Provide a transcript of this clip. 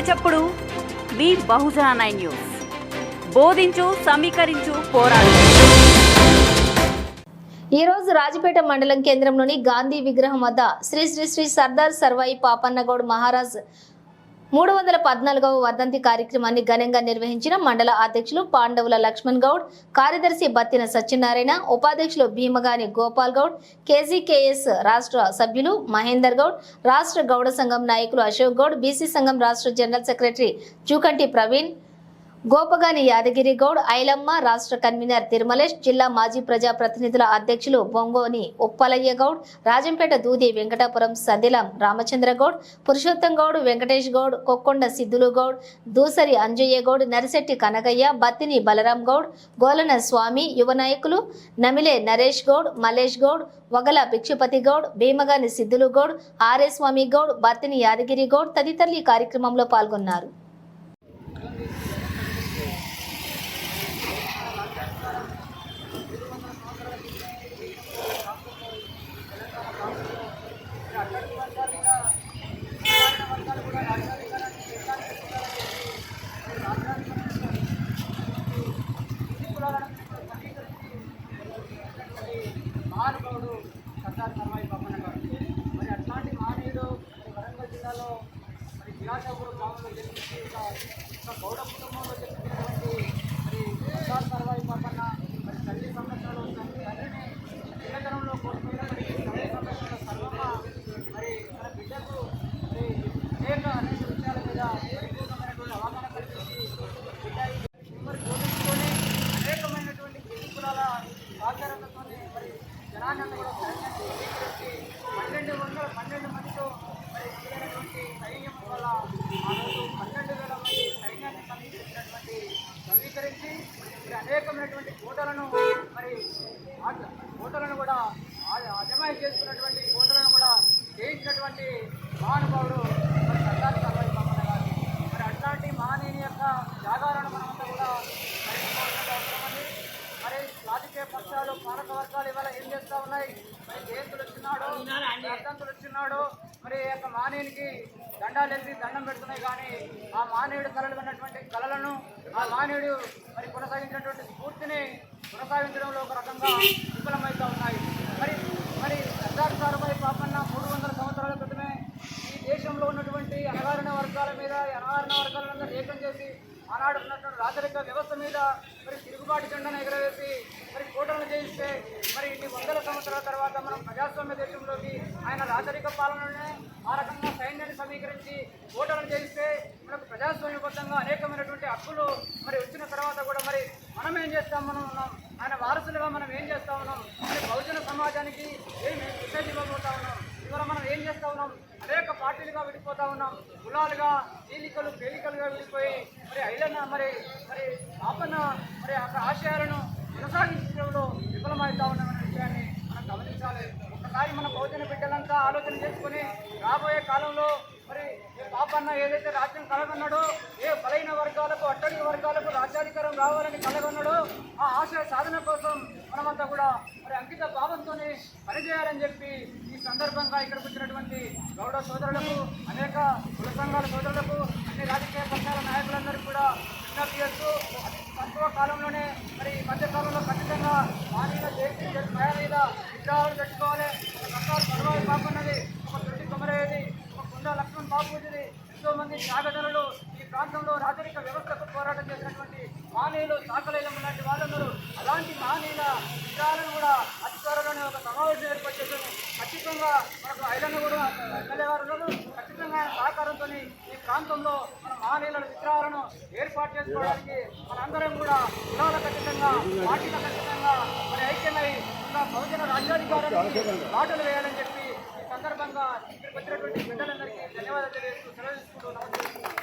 చప్పుడు మీ బహుజన 9 న్యూస్. బోధించు, సమీకరించు, పోరాడు. ఈ రోజు రాజపేట మండలం కేంద్రంలోని గాంధీ విగ్రహం వద్ద శ్రీ శ్రీ శ్రీ సర్దార్ సర్వాయి పాపన్నగౌడ్ మహారాజ్ 314వ వర్ధంతి కార్యక్రమాన్ని ఘనంగా నిర్వహించిన మండల అధ్యక్షులు పాండవుల లక్ష్మణ్ గౌడ్, కార్యదర్శి బత్తిన సత్యనారాయణ, ఉపాధ్యక్షులు భీమగాని గోపాల్ గౌడ్, కేజీకేఎస్ రాష్ట్ర సభ్యులు మహేందర్ గౌడ్, రాష్ట్ర గౌడ సంఘం నాయకులు అశోక్ గౌడ్, బీసీ సంఘం రాష్ట్ర జనరల్ సెక్రటరీ జూకంటి ప్రవీణ్, గోపగాని యాదగిరి గౌడ్, ఐలమ్మ, రాష్ట్ర కన్వీనర్ తిరుమలేష్, జిల్లా మాజీ ప్రజా ప్రతినిధుల అధ్యక్షులు బొంగోని ఉప్పలయ్య గౌడ్, రాజంపేట దూది వెంకటాపురం సదిలం రామచంద్ర గౌడ్, పురుషోత్తం గౌడ్, వెంకటేష్ గౌడ్, కొక్కొండ సిద్ధులు గౌడ్, దూసరి అంజయ్య గౌడ్, నరిశెట్టి కనగయ్య, బత్తిని బలరాం గౌడ్, గోలన స్వామి, యువ నాయకులు నమిలే నరేష్ గౌడ్, మలేష్ గౌడ్, వగల భిక్షుపతి గౌడ్, భీమగాని సిద్ధులు గౌడ్, ఆర్ఏ స్వామి గౌడ్, బత్తిని యాదగిరి గౌడ్ తదితరులు ఈ కార్యక్రమంలో పాల్గొన్నారు. మహానుభావుడు సర్దార్ సర్వాయి పాపన్నగౌడ్. మరి అట్లాంటి మహనీయుడు వరంగల్ జిల్లాలో మరి జిలాసాపురం గ్రామంలో జన్మించి ఒక గౌడ కుటుంబంలో జన్మించినటువంటి మరి సర్దార్ సర్వాయి పాపన్న మరి తల్లి సంరక్షణలో తండ్రిని చిన్నతనంలో కోల్పోయినప్పటి తల్లి సంరక్షణలో సర్వమ్మ మరి మన బిడ్డకు మరి అనేక విషయాల మీద పరిపూర్ణమైనటువంటి అవగాహన కల్పించి బిడ్డ మరి బోధించుకొని అనేకమైనటువంటి కులాల ఆచారాలతో మరి జనాన్ని కూడా స్వీకరించి 1212 మందితో మరి మొదలైనటువంటి సైన్యం వల్ల ఆ రోజు 12,000 మంది సైన్యాన్ని సమీకరించి మరి అనేకమైనటువంటి కోటలను మరి కోటలను కూడా అజమాయి చేసుకున్నటువంటి కోటలను కూడా చేయించినటువంటి మహానుభావుడు మరి సర్దార్ సర్వాయి పాపన్న గారు. మరి అట్లాంటి మహనీయుని యొక్క జాగాలను మనమంతా కూడా పరిగణించాల్సిన అవసరం ఉంది. మరి రాజకీయ పక్షాలు పాలక వర్గాలు ఇవాళ ఏం చేస్తూ ఉన్నాయి? మరి జయంతులు వచ్చినాడు, వర్ధంతులు వచ్చినాడు, మరి యొక్క మానవునికి దండాలెత్తి దండం పెడుతున్నాయి. కానీ ఆ మానవుడు కళలు ఉన్నటువంటి కళలను ఆ మానవుడు మరి కొనసాగించినటువంటి స్ఫూర్తిని కొనసాగించడంలో ఒక రకంగా విఫలమవుతూ ఉన్నాయి. మరి మరి సర్దార్ సర్వాయి పాపన్న 300 సంవత్సరాల క్రితమే ఈ దేశంలో ఉన్నటువంటి అణగారిన వర్గాల మీద అణగారిన వర్గాలందరూ ఏకం చేసి ఆనాడు ఉన్నటువంటి రాజరిక వ్యవస్థ మీద మరి తిరుగుబాటు జెండాను ఎగరవేసి మరి కోటలను చేయిస్తే మరి ఇన్ని 100 సంవత్సరాల తర్వాత మనం ప్రజాస్వామ్య దేశంలోకి ఆయన రాజరిక పాలననే ఆ రకంగా సైన్యాన్ని సమీకరించి కోటలను చేయిస్తే మనకు ప్రజాస్వామ్యబద్ధంగా అనేకమైనటువంటి హక్కులు మరి వచ్చిన తర్వాత కూడా మరి మనం ఏం చేస్తాం? మనం ఉన్నాం ఆయన వారసులుగా మనం ఏం చేస్తా ఉన్నాం? మరి బహుజన సమాజానికి ఏం మెసేజ్ ఇవ్వబోతా ఉన్నాం? ఇవాళ మనం ఏం చేస్తా ఉన్నాం? అనేక పార్టీలుగా విడిపోతా ఉన్నాం, కులాలుగా చీలికలు పేలికలుగా విడిపోయి మరి ఐలన్న మరి మరి పాపన్న మరి అక్కడ ఆశయాలను కొనసాగించడంలో విఫలమవుతా ఉన్నామనే విషయాన్ని మనం గమనించాలి. ఒకసారి మన బహుజన బిడ్డలంతా ఆలోచన చేసుకుని రాబోయే కాలంలో మరి పాపన్న ఏదైతే రాజ్యం కలగన్నాడో, ఏ బలైన వర్గాలకు అట్టడి వర్గాలకు రాజ్యాధికారం రావాలని కలగన్నాడో ఆ ఆశయ సాధన కోసం మనమంతా కూడా మరి అంకిత భావంతో పనిచేయాలని చెప్పి ఈ సందర్భంగా ఇక్కడికి వచ్చినటువంటి గౌడ సోదరులకు, అనేక కుల సంఘాల సోదరులకు, అన్ని రాజకీయ పక్షాల నాయకులందరికీ కూడా విజ్ఞప్తి చేస్తూ అతి తక్కువ కాలంలోనే మరి ఈ మధ్యకాలంలో ఖచ్చితంగా మానీయుల భయ మీద విగ్రహాలు పెట్టుకోవాలి. ఒక సర్దార్ సర్వాయి పాపన్నది, ఒక తొట్టి కొమరయ్యది, ఒక కుండ లక్ష్మణ్ బాపూజీది, ఎంతో మంది త్యాగధనులు ఈ ప్రాంతంలో రాజరిక వ్యవస్థకు పోరాటం చేసినటువంటి మానీయులు సాకలేలం లాంటి వాళ్ళందరూ అలాంటి మానీయుల విగ్రహాలను కూడా అతి త్వరలోనే ఒక సమావేశం ఏర్పాటు చేశాను. ఖచ్చితంగా మనకు ఐలన్న కూడా ఎమ్మెల్యే గారు ఉన్నారు. ఖచ్చితంగా ఆయన సహకారంతో ఈ ప్రాంతంలో మన మానీయుల విగ్రహాలను ఏర్పాటు చేసుకోవడానికి మనందరం కూడా కులాల ఖచ్చితంగా పార్టీల ఖచ్చితంగా మరి ఐక్యమై ఉన్న బహుజన రాజ్యాధికారానికి బాటలు వేయాలని చెప్పి ఈ సందర్భంగా ఇక్కడికి వచ్చినటువంటి బిడ్డలందరికీ ధన్యవాదాలు తెలియజేస్తూ సెలవు తీసుకుంటూ